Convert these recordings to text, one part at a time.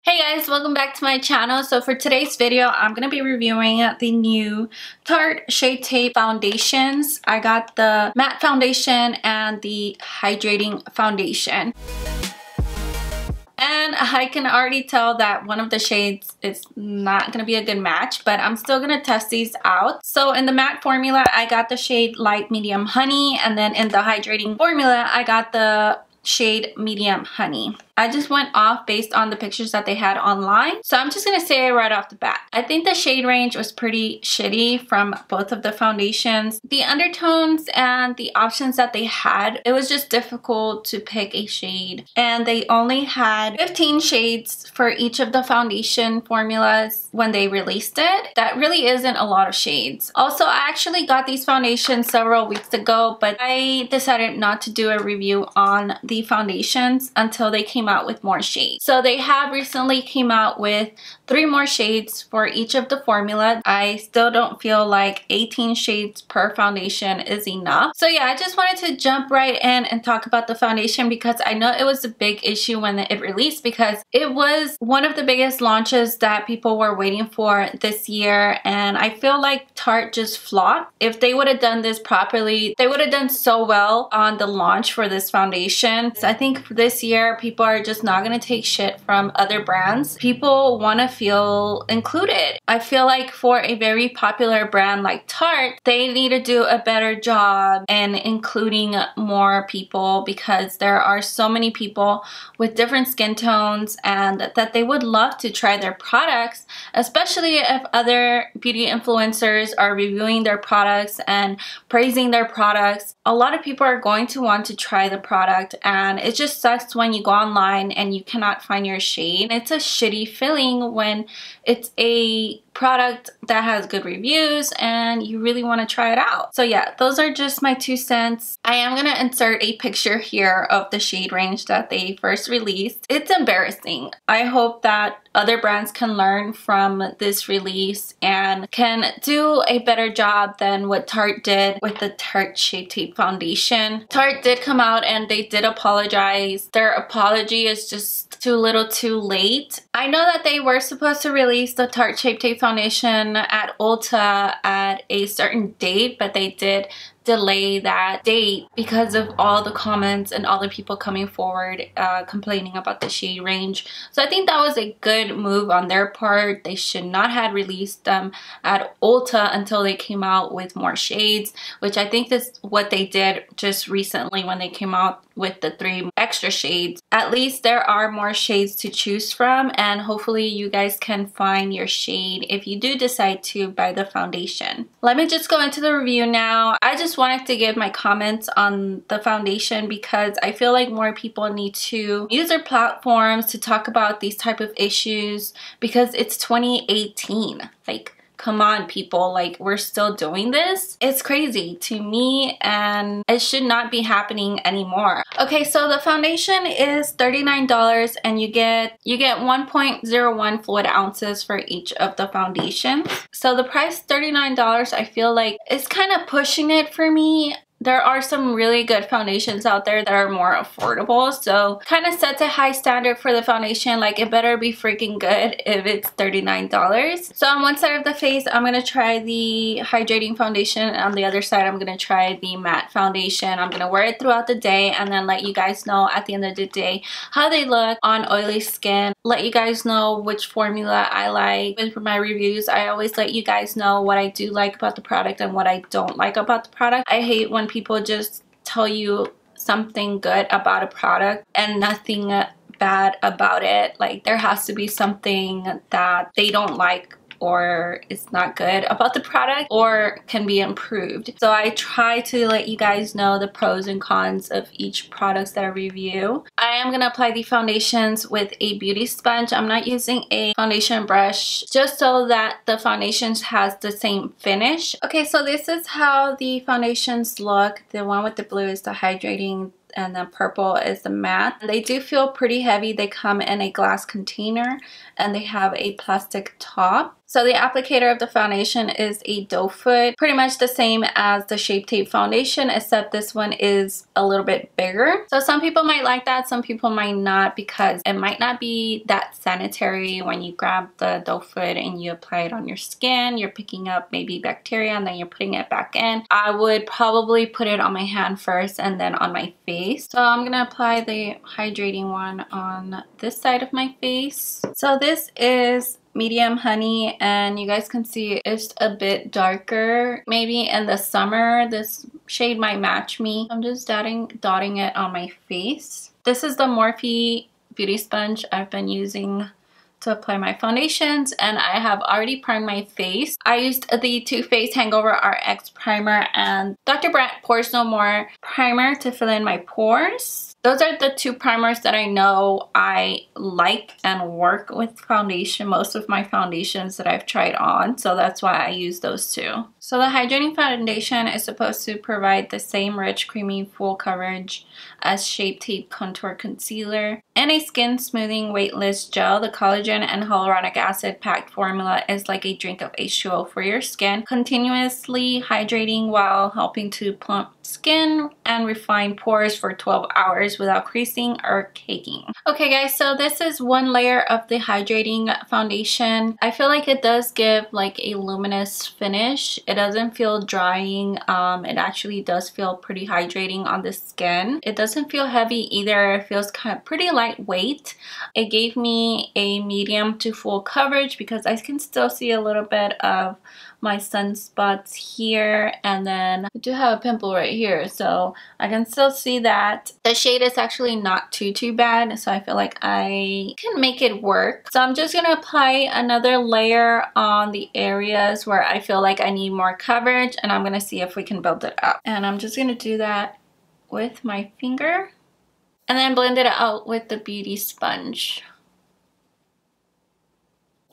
Hey guys, welcome back to my channel. So for today's video, I'm going to be reviewing the new Tarte Shape Tape foundations. I got the matte foundation and the hydrating foundation. And I can already tell that one of the shades is not going to be a good match, but I'm still going to test these out. So in the matte formula, I got the shade Light Medium Honey, and then in the hydrating formula, I got the shade Medium Honey. I just went off based on the pictures that they had online. So I'm just going to say it right off the bat. I think the shade range was pretty shitty from both of the foundations. The undertones and the options that they had, it was just difficult to pick a shade. And they only had 15 shades for each of the foundation formulas when they released it. That really isn't a lot of shades. Also, I actually got these foundations several weeks ago, but I decided not to do a review on the foundations until they came out with more shades. So they have recently came out with 3 more shades for each of the formulas. I still don't feel like 18 shades per foundation is enough. So yeah, I just wanted to jump right in and talk about the foundation because I know it was a big issue when it released because it was one of the biggest launches that people were waiting for this year, and I feel like Tarte just flopped. If they would have done this properly, they would have done so well on the launch for this foundation. So I think this year people are just not going to take shit from other brands. People want to feel included. I feel like for a very popular brand like Tarte, they need to do a better job in including more people because there are so many people with different skin tones and that they would love to try their products, especially if other beauty influencers are reviewing their products and praising their products. A lot of people are going to want to try the product, and it just sucks when you go online and you cannot find your shade. It's a shitty feeling when it's a product that has good reviews and you really want to try it out. So yeah, those are just my 2 cents. I am going to insert a picture here of the shade range that they first released. It's embarrassing. I hope that other brands can learn from this release and can do a better job than what Tarte did with the Tarte Shape Tape foundation. Tarte did come out and they did apologize. Their apology is just too little too late. I know that they were supposed to release the Tarte Shape Tape foundation at Ulta at a certain date, but they did delay that date because of all the comments and all the people coming forward complaining about the shade range. So I think that was a good move on their part. They should not have released them at Ulta until they came out with more shades, which I think is what they did just recently when they came out with the 3 extra shades. At least there are more shades to choose from, and hopefully you guys can find your shade if you do decide to buy the foundation. Let me just go into the review now. I just wanted to give my comments on the foundation because I feel like more people need to use their platforms to talk about these type of issues because it's 2018. Like, come on people, like we're still doing this. It's crazy to me and it should not be happening anymore. Okay, so the foundation is $39 and you get 1.01 fluid ounces for each of the foundations. So the price $39, I feel like it's kind of pushing it for me. There are some really good foundations out there that are more affordable, so kind of sets a high standard for the foundation. Like, it better be freaking good if it's $39. So on one side of the face, I'm going to try the hydrating foundation, and on the other side, I'm going to try the matte foundation. I'm going to wear it throughout the day and then let you guys know at the end of the day how they look on oily skin. Let you guys know which formula I like. And for my reviews, I always let you guys know what I do like about the product and what I don't like about the product. I hate when people just tell you something good about a product and nothing bad about it. Like, there has to be something that they don't like or it's not good about the product or can be improved. So I try to let you guys know the pros and cons of each product that I review. I am going to apply the foundations with a beauty sponge. I'm not using a foundation brush just so that the foundations has the same finish. Okay, so this is how the foundations look. The one with the blue is the hydrating and the purple is the matte. They do feel pretty heavy. They come in a glass container and they have a plastic top. So the applicator of the foundation is a doe foot, pretty much the same as the Shape Tape foundation, except this one is a little bit bigger. So some people might like that, some people might not, because it might not be that sanitary when you grab the doe foot and you apply it on your skin. You're picking up maybe bacteria and then you're putting it back in. I would probably put it on my hand first and then on my face. So I'm gonna apply the hydrating one on this side of my face. So this is medium honey, and you guys can see it's a bit darker. Maybe in the summer this shade might match me. I'm just dotting it on my face. This is the Morphe beauty sponge I've been using to apply my foundations, and I have already primed my face. I used the Too Faced Hangover RX primer and Dr. Brandt Pores No More primer to fill in my pores. Those are the two primers that I know I like and work with foundation, most of my foundations that I've tried on, so that's why I use those two. So the hydrating foundation is supposed to provide the same rich, creamy, full coverage as Shape Tape Contour Concealer. And a skin smoothing weightless gel. The collagen and hyaluronic acid packed formula is like a drink of H2O for your skin, continuously hydrating while helping to plump skin and refine pores for 12 hours without creasing or caking. Okay guys, so this is one layer of the hydrating foundation. I feel like it does give like a luminous finish. It doesn't feel drying. It actually does feel pretty hydrating on the skin. It doesn't feel heavy either. It feels kind of pretty lightweight. It gave me a medium to full coverage because I can still see a little bit of my sunspots here, and then I do have a pimple right here, so I can still see that. The shade is actually not too bad, so I feel like I can make it work. So I'm just gonna apply another layer on the areas where I feel like I need more coverage, and I'm gonna see if we can build it up. And I'm just gonna do that with my finger and then blend it out with the beauty sponge.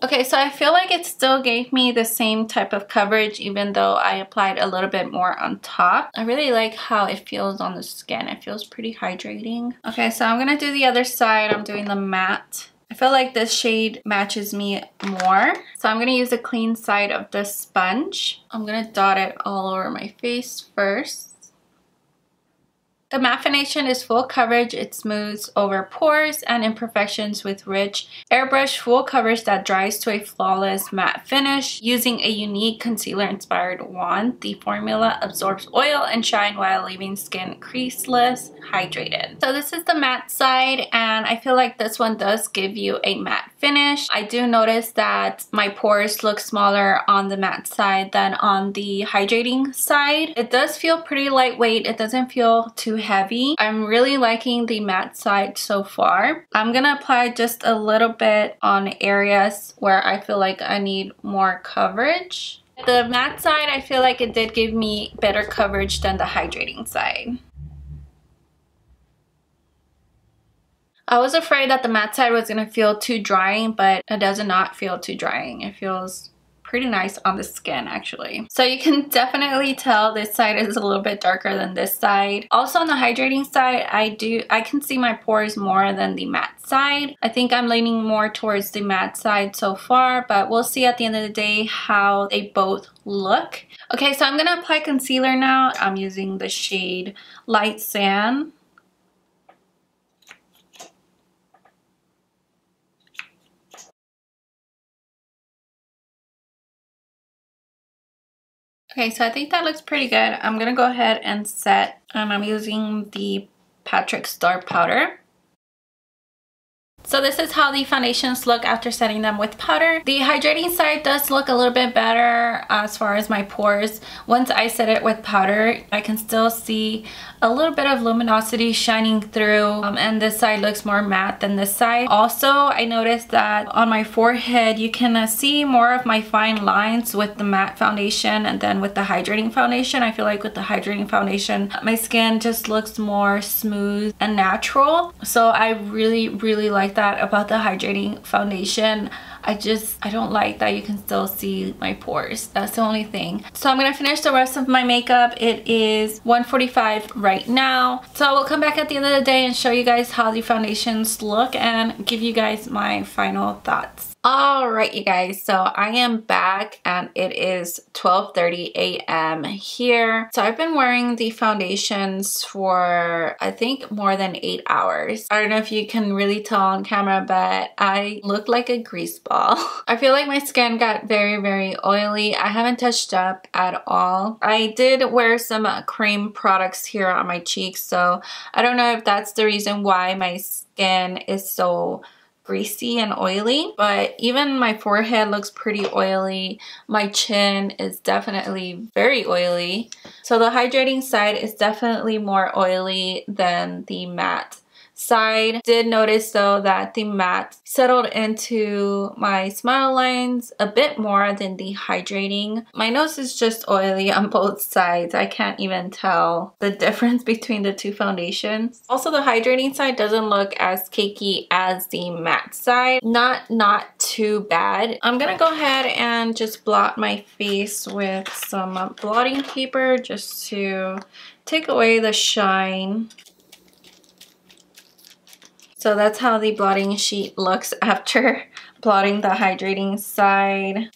Okay, so I feel like it still gave me the same type of coverage even though I applied a little bit more on top. I really like how it feels on the skin. It feels pretty hydrating. Okay, so I'm gonna do the other side. I'm doing the matte. I feel like this shade matches me more. So I'm gonna use the clean side of the sponge. I'm gonna dot it all over my face first. The matte foundation is full coverage. It smooths over pores and imperfections with rich airbrush full coverage that dries to a flawless matte finish. Using a unique concealer inspired wand, the formula absorbs oil and shine while leaving skin creaseless, hydrated. So this is the matte side, and I feel like this one does give you a matte finish. I do notice that my pores look smaller on the matte side than on the hydrating side. It does feel pretty lightweight. It doesn't feel too heavy. I'm really liking the matte side so far. I'm gonna apply just a little bit on areas where I feel like I need more coverage. The matte side, I feel like it did give me better coverage than the hydrating side. I was afraid that the matte side was gonna feel too drying, but it does not feel too drying. It feels pretty nice on the skin actually. So you can definitely tell this side is a little bit darker than this side. Also on the hydrating side, I can see my pores more than the matte side. I think I'm leaning more towards the matte side so far, but we'll see at the end of the day how they both look. Okay, so I'm gonna apply concealer now. I'm using the shade Light Sand. Okay, so I think that looks pretty good. I'm gonna go ahead and set, and I'm using the Patrick Star powder. So this is how the foundations look after setting them with powder. The hydrating side does look a little bit better as far as my pores. Once I set it with powder, I can still see a little bit of luminosity shining through, and this side looks more matte than this side. Also, I noticed that on my forehead, you can see more of my fine lines with the matte foundation and then with the hydrating foundation. I feel like with the hydrating foundation, my skin just looks more smooth and natural. So I really like that about the hydrating foundation. I don't like that you can still see my pores. That's the only thing. So I'm gonna finish the rest of my makeup. It is 1:45 right now. So I will come back at the end of the day and show you guys how the foundations look and give you guys my final thoughts. Alright you guys, so I am back and it is 12:30 a.m. here. So I've been wearing the foundations for I think more than 8 hours. I don't know if you can really tell on camera, but I look like a grease ball. I feel like my skin got very oily. I haven't touched up at all. I did wear some cream products here on my cheeks, so I don't know if that's the reason why my skin is so greasy and oily, but even my forehead looks pretty oily. My chin is definitely very oily. So the hydrating side is definitely more oily than the matte side. Did notice though that the matte settled into my smile lines a bit more than the hydrating. My nose is just oily on both sides. I can't even tell the difference between the two foundations. Also, the hydrating side doesn't look as cakey as the matte side. Not too bad. I'm gonna go ahead and just blot my face with some blotting paper just to take away the shine. So that's how the blotting sheet looks after blotting the hydrating side.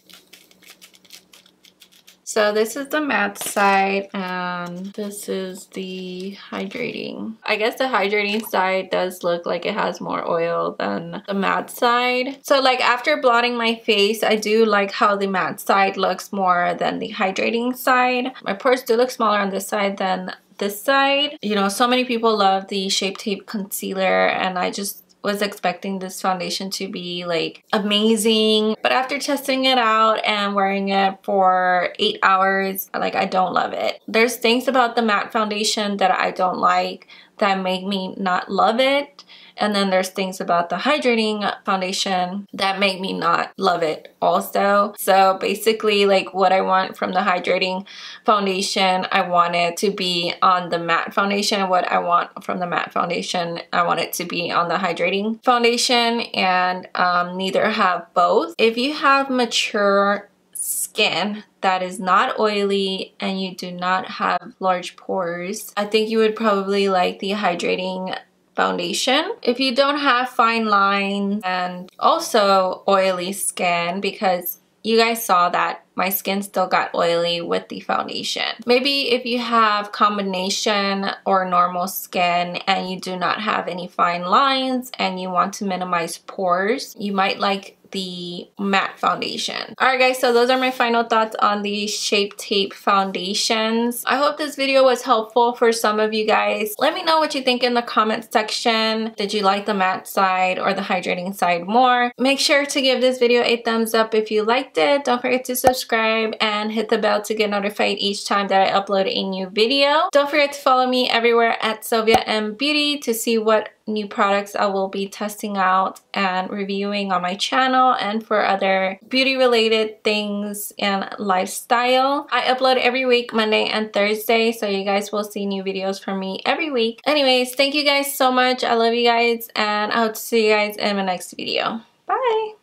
So this is the matte side and this is the hydrating. I guess the hydrating side does look like it has more oil than the matte side. So like after blotting my face, I do like how the matte side looks more than the hydrating side. My pores do look smaller on this side than this side. You know, so many people love the Shape Tape concealer and I just was expecting this foundation to be like amazing, but after testing it out and wearing it for 8 hours, like I don't love it. There's things about the matte foundation that I don't like that make me not love it, and then there's things about the hydrating foundation that make me not love it also. So basically, like what I want from the hydrating foundation, I want it to be on the matte foundation, and what I want from the matte foundation, I want it to be on the hydrating foundation, and neither have both. If you have mature skin that is not oily and you do not have large pores, I think you would probably like the hydrating foundation. If you don't have fine lines and also oily skin, because you guys saw that my skin still got oily with the foundation. Maybe if you have combination or normal skin and you do not have any fine lines and you want to minimize pores, you might like the matte foundation. Alright guys, so those are my final thoughts on the Shape Tape foundations. I hope this video was helpful for some of you guys. Let me know what you think in the comment section. Did you like the matte side or the hydrating side more? Make sure to give this video a thumbs up if you liked it. Don't forget to subscribe and hit the bell to get notified each time that I upload a new video. Don't forget to follow me everywhere at SilviaMBeauty to see what new products I will be testing out and reviewing on my channel and for other beauty related things and lifestyle. I upload every week, Monday and Thursday, so you guys will see new videos from me every week. Anyways, thank you guys so much. I love you guys and I hope to see you guys in my next video. Bye!